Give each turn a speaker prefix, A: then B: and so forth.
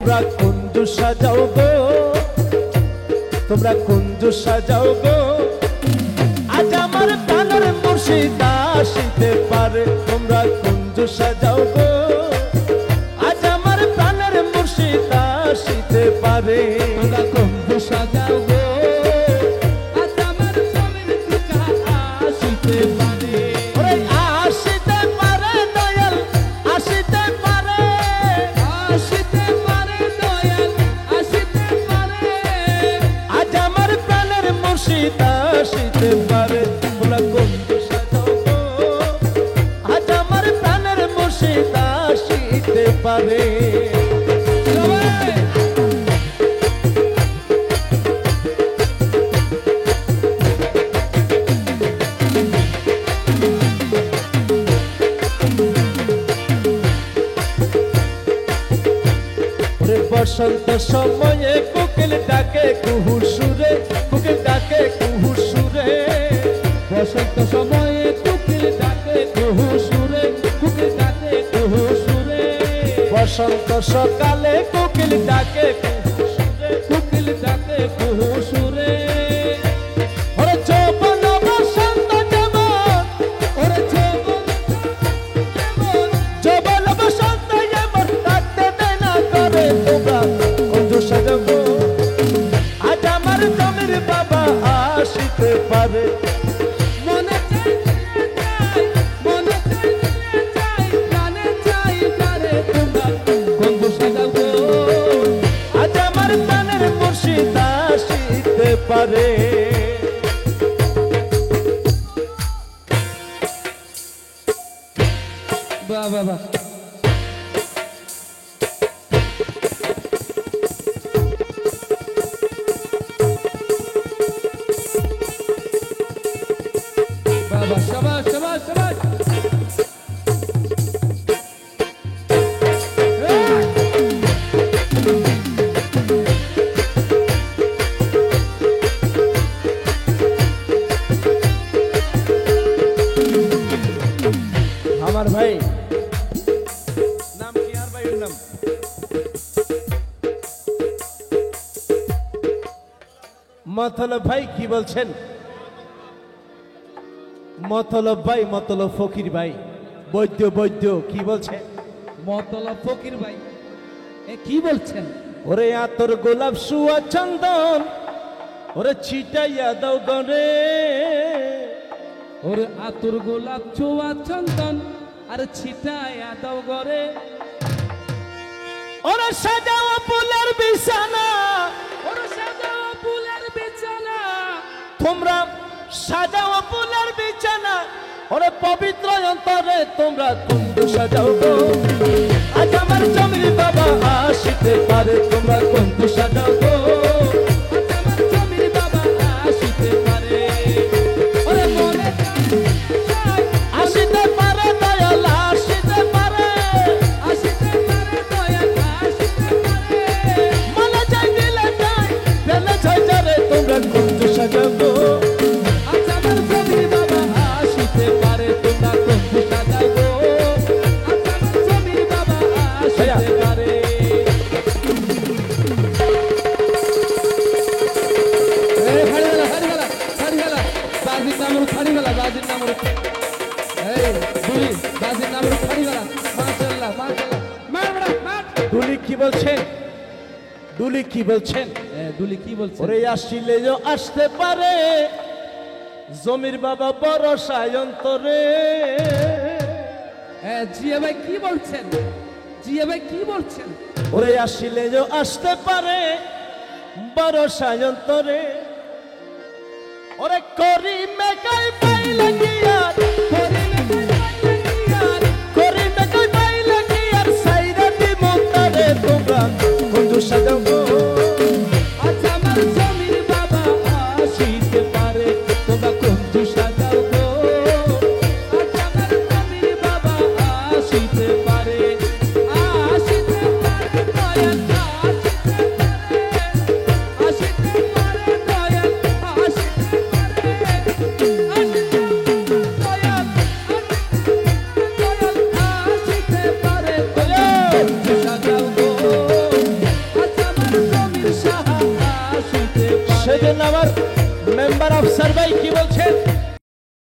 A: তোমরা কুঞ্জু সাজাও গো, তোমরা কুঞ্জু সাজাও গো, আজ আমার প্রাণের মুর্শিদ আসিতে পারে। তোমরা কুঞ্জু সাজাও গো, আজ আমার প্রাণের মুর্শিদ আসিতে পারে।
B: তোমরা কুঞ্জু সাজাও গো, আজ আমার প্রাণের মুর্শিদ আসিতে পারে।
A: ওরে আসিতে পারে দয়াল, আসিতে পারে,
B: আসিতে পারে দয়াল, আসিতে পারে।
A: আজ আমার প্রাণের মুর্শিদ আসিতে পারে। তোমরা কুঞ্জু সাজাও গো, আজ আমার প্রাণের মুর্শিদ আসিতে পারে। বসন্ত সময়ে কোকিল ডাকে কুহু সুরে, কোকিল ডাকে কুহু সুরে।
B: বসন্ত সময়ে কোকিল ডাকে কুহু সুরে, কোকিল ডাকে কুহু সুরে।
A: বসন্ত সকালে কোকিল ডাকে কুহু সুরে,
B: কোকিল ডাকে কুহু সুরে।
A: ওরে যৌবন বসন্ত যেমন,
B: ওরে যৌবন যেমন,
A: যৌবন বসন্ত যেমন ডাকতে দেয় না করে। তোমরা কুঞ্জু সাজাও গো, আজ আমার জমির বাবা আসিতে পারে।
B: মনে চাই চাই, মনে চাই চাই, প্রাণে চাই প্রাণে। তোমরা কুঞ্জু সাজাও গো,
A: আজ আমার প্রাণের মুর্শিদ আসিতে পারে।
B: বাহ বাহ বাহ। বাবা শাবাশ শাবাশ শাবাশ।
A: আমার ভাই নাম কি? আর ভাইয়ের নাম মতলব ভাই কি বলছেন? মতলব ভাই, মতলব ফকির ভাই, বৈদ্য বৈদ্য কি বলছে?
B: মতলব ফকির ভাই এ কি বলছেন?
A: ওরে আতর গোলাপ সুয়া চন্দন, ওরে ছিটাইয়া দাও গরে।
B: ওরে আতুর গোলাপ ছোয়া চন্দন আর ছিটায়া দাও গরে।
A: ওরে সাজাও ফুলের বিছানা,
B: ওরে সাজাও ফুলের বিছানা।
A: তোমরা সাজাও ফুলের বিছানা, ওরে পবিত্র অন্তরে তোমরা কুঞ্জু সাজাও গো, আজ আমার জমির বাবা আসিতে পারে। তোমরা কুঞ্জু সাজাও গো,
B: আজ আমার জমির বাবা আসিতে পারে। ওরে মনে চাই,
A: আসিতে পারে দয়াল, আসিতে পারে।
B: আসিতে পারে দয়াল, আসিতে পারে।
A: মনে চাই দিলে চাই, পেলে চাই যারে। তোমরা কুঞ্জু সাজাও গো,
B: আজ আমার জমির বাবা আসিতে পারে। তোমরা কুঞ্জু সাজাও গো, আজ আমার জমির বাবা আসিতে পারে। বাজির নামরু খাড়ি গেলা, বাজির নামরু। এই দুই বাজির নামরু খাড়ি গেলা। মাশাআল্লাহ মাশাআল্লাহ। মার বড়া মার।
A: দুলি কি বলছেন? দুলি কি বলছেন?
B: দুলি কি বলছে?
A: ওরে আসিলে আসতে পারে, জমির বাবা বড় সায়ন্তরে।
B: জিয়া ভাই কি বলছেন? জিয়া ভাই কি বলছেন?
A: ওরে আসিলে আসতে পারে, বড় সায়ন্তরে। ওরে করি মেকাই পাইলে গিয়ার, করি মেকাই পাইলে গিয়ার, সাইরা দি মন্তারে। তোমরা কুঞ্জু সাজাও গো,
B: আজ আমার জমির বাবা আসিতে পারে। তোমরা কুঞ্জু সাজাও গো, আজ আমার জমির বাবা আসিতে পারে। আসিতে পারে দয়াল, আসিতে পারে, আসিতে পারে দয়াল, আসিতে পারে, আসিতে পারে দয়াল, আসিতে পারে দয়াল। কুঞ্জু সাজাও গো,
A: সেজন্য আমার মেম্বার অফ সার্ভাই কি বলছেন